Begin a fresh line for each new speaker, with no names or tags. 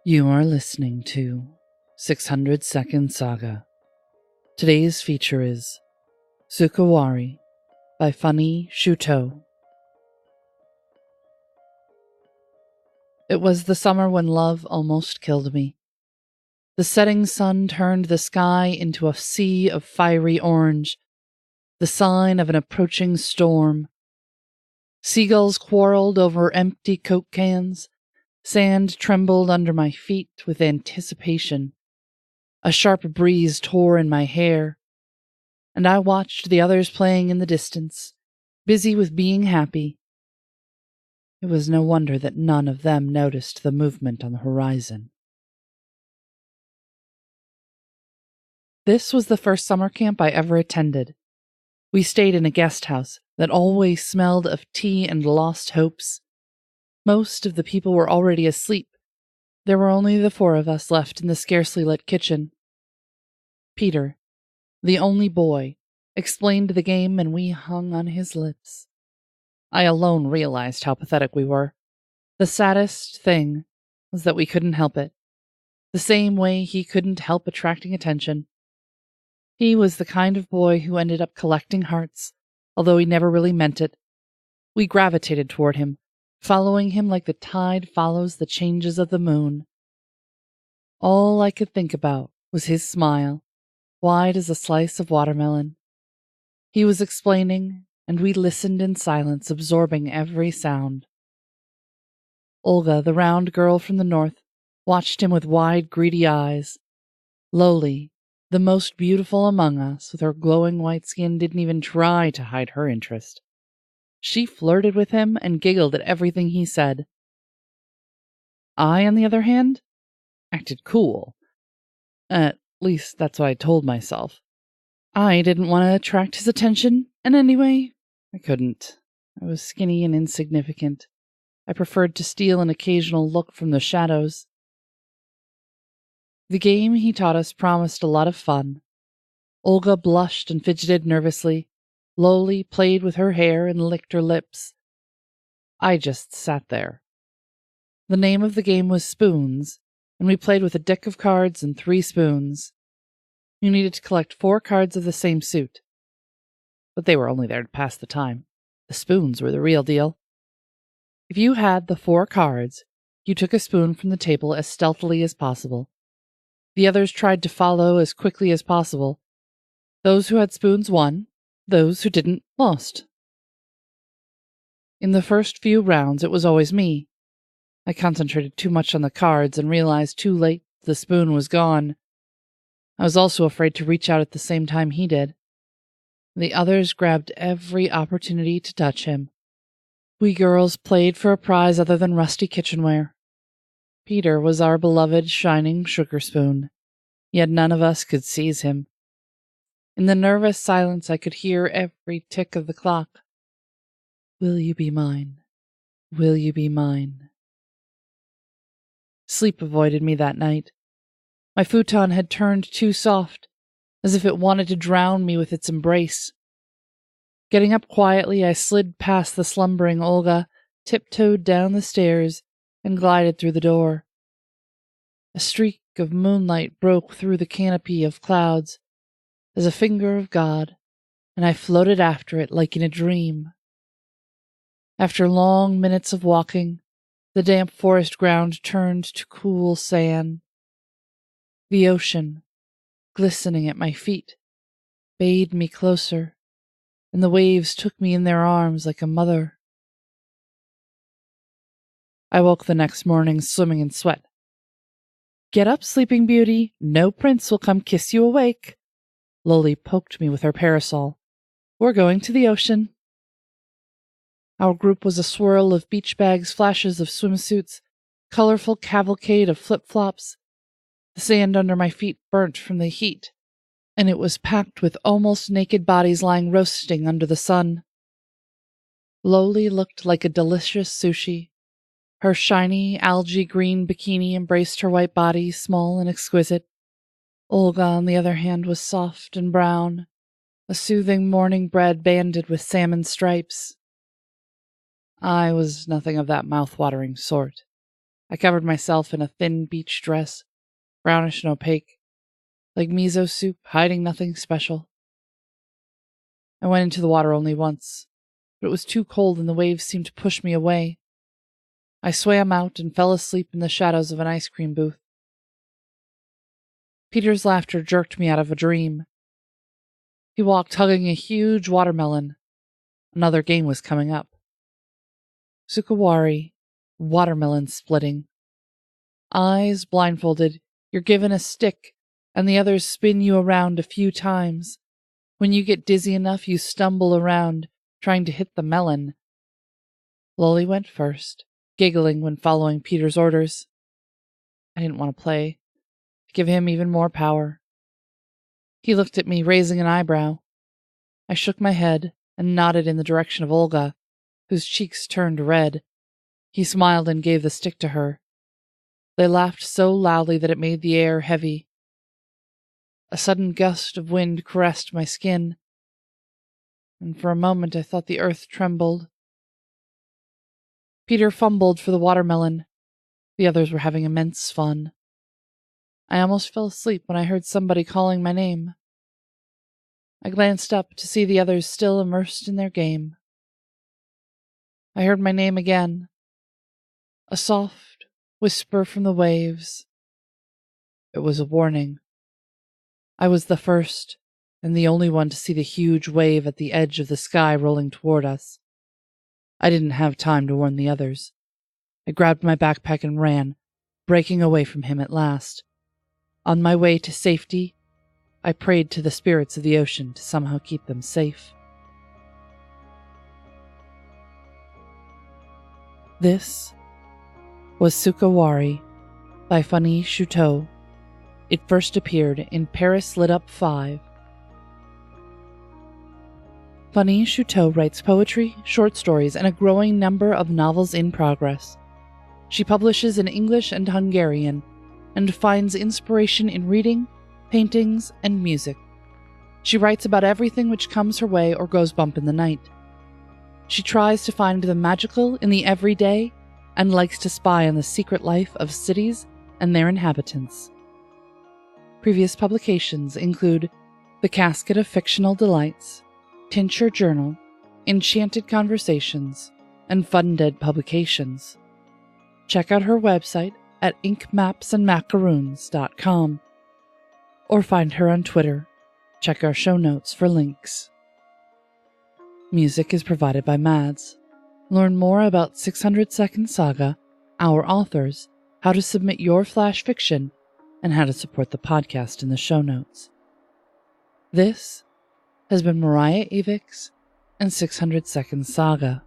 You are listening to 600 Second Saga. Today's feature is Suikawari by Fanni Sütő. It was the summer when love almost killed me. The setting sun turned the sky into a sea of fiery orange, the sign of an approaching storm. Seagulls quarreled over empty Coke cans. Sand trembled under my feet with anticipation. A sharp breeze tore in my hair, and I watched the others playing in the distance, busy with being happy. It was no wonder that none of them noticed the movement on the horizon. This was the first summer camp I ever attended. We stayed in a guest house that always smelled of tea and lost hopes. Most of the people were already asleep. There were only the four of us left in the scarcely lit kitchen. Peter, the only boy, explained the game, and we hung on his lips. I alone realized how pathetic we were. The saddest thing was that we couldn't help it, the same way he couldn't help attracting attention. He was the kind of boy who ended up collecting hearts, although he never really meant it. We gravitated toward him, following him like the tide follows the changes of the moon. All I could think about was his smile, wide as a slice of watermelon. He was explaining, and we listened in silence, absorbing every sound. Olga, the round girl from the north, watched him with wide, greedy eyes. Lowly, the most beautiful among us, with her glowing white skin, didn't even try to hide her interest. She flirted with him and giggled at everything he said. I, on the other hand, acted cool. At least that's what I told myself. I didn't want to attract his attention, and anyway, I couldn't. I was skinny and insignificant. I preferred to steal an occasional look from the shadows. The game he taught us promised a lot of fun. Olga blushed and fidgeted nervously. Lowly played with her hair and licked her lips. I just sat there. The name of the game was Spoons, and we played with a deck of cards and 3 spoons. You needed to collect 4 cards of the same suit. But they were only there to pass the time. The spoons were the real deal. If you had the 4 cards, you took a spoon from the table as stealthily as possible. The others tried to follow as quickly as possible. Those who had spoons won. Those who didn't lost. In the first few rounds, it was always me. I concentrated too much on the cards and realized too late the spoon was gone. I was also afraid to reach out at the same time he did. The others grabbed every opportunity to touch him. We girls played for a prize other than rusty kitchenware. Peter was our beloved shining sugar spoon, yet none of us could seize him. In the nervous silence, I could hear every tick of the clock. Will you be mine? Will you be mine? Sleep avoided me that night. My futon had turned too soft, as if it wanted to drown me with its embrace. Getting up quietly, I slid past the slumbering Olga, tiptoed down the stairs, and glided through the door. A streak of moonlight broke through the canopy of clouds, as a finger of God, and I floated after it like in a dream. After long minutes of walking, the damp forest ground turned to cool sand. The ocean, glistening at my feet, bade me closer, and the waves took me in their arms like a mother. I woke the next morning swimming in sweat. Get up, Sleeping Beauty. No prince will come kiss you awake. Lowly poked me with her parasol. We're going to the ocean. Our group was a swirl of beach bags, flashes of swimsuits, colorful cavalcade of flip-flops. The sand under my feet burnt from the heat, and it was packed with almost naked bodies lying roasting under the sun. Lowly looked like a delicious sushi. Her shiny, algae-green bikini embraced her white body, small and exquisite. Olga, on the other hand, was soft and brown, a soothing morning bread banded with salmon stripes. I was nothing of that mouth-watering sort. I covered myself in a thin beach dress, brownish and opaque, like miso soup, hiding nothing special. I went into the water only once, but it was too cold and the waves seemed to push me away. I swam out and fell asleep in the shadows of an ice cream booth. Peter's laughter jerked me out of a dream. He walked hugging a huge watermelon. Another game was coming up. Suikawari, watermelon splitting. Eyes blindfolded, you're given a stick, and the others spin you around a few times. When you get dizzy enough, you stumble around, trying to hit the melon. Lolly went first, giggling when following Peter's orders. I didn't want to play. To give him even more power. He looked at me, raising an eyebrow. I shook my head and nodded in the direction of Olga, whose cheeks turned red. He smiled and gave the stick to her. They laughed so loudly that it made the air heavy. A sudden gust of wind caressed my skin, and for a moment I thought the earth trembled. Peter fumbled for the watermelon. The others were having immense fun. I almost fell asleep when I heard somebody calling my name. I glanced up to see the others still immersed in their game. I heard my name again. A soft whisper from the waves. It was a warning. I was the first and the only one to see the huge wave at the edge of the sky rolling toward us. I didn't have time to warn the others. I grabbed my backpack and ran, breaking away from him at last. On my way to safety, I prayed to the spirits of the ocean to somehow keep them safe. This was Suikawari by Fanni Sütő. It first appeared in Paris Lit Up 5. Fanni Sütő writes poetry, short stories, and a growing number of novels in progress. She publishes in English and Hungarian, and finds inspiration in reading, paintings, and music. She writes about everything which comes her way or goes bump in the night. She tries to find the magical in the everyday and likes to spy on the secret life of cities and their inhabitants. Previous publications include The Casket of Fictional Delights, Tincture Journal, Enchanted Conversations, and Fundead Publications. Check out her website at inkmapsandmacaroons.com, or find her on Twitter. Check our show notes for links. Music is provided by Mads. Learn more about 600 Second Saga, our authors, how to submit your flash fiction, and how to support the podcast in the show notes. This has been Mariah Avix and 600 Second Saga.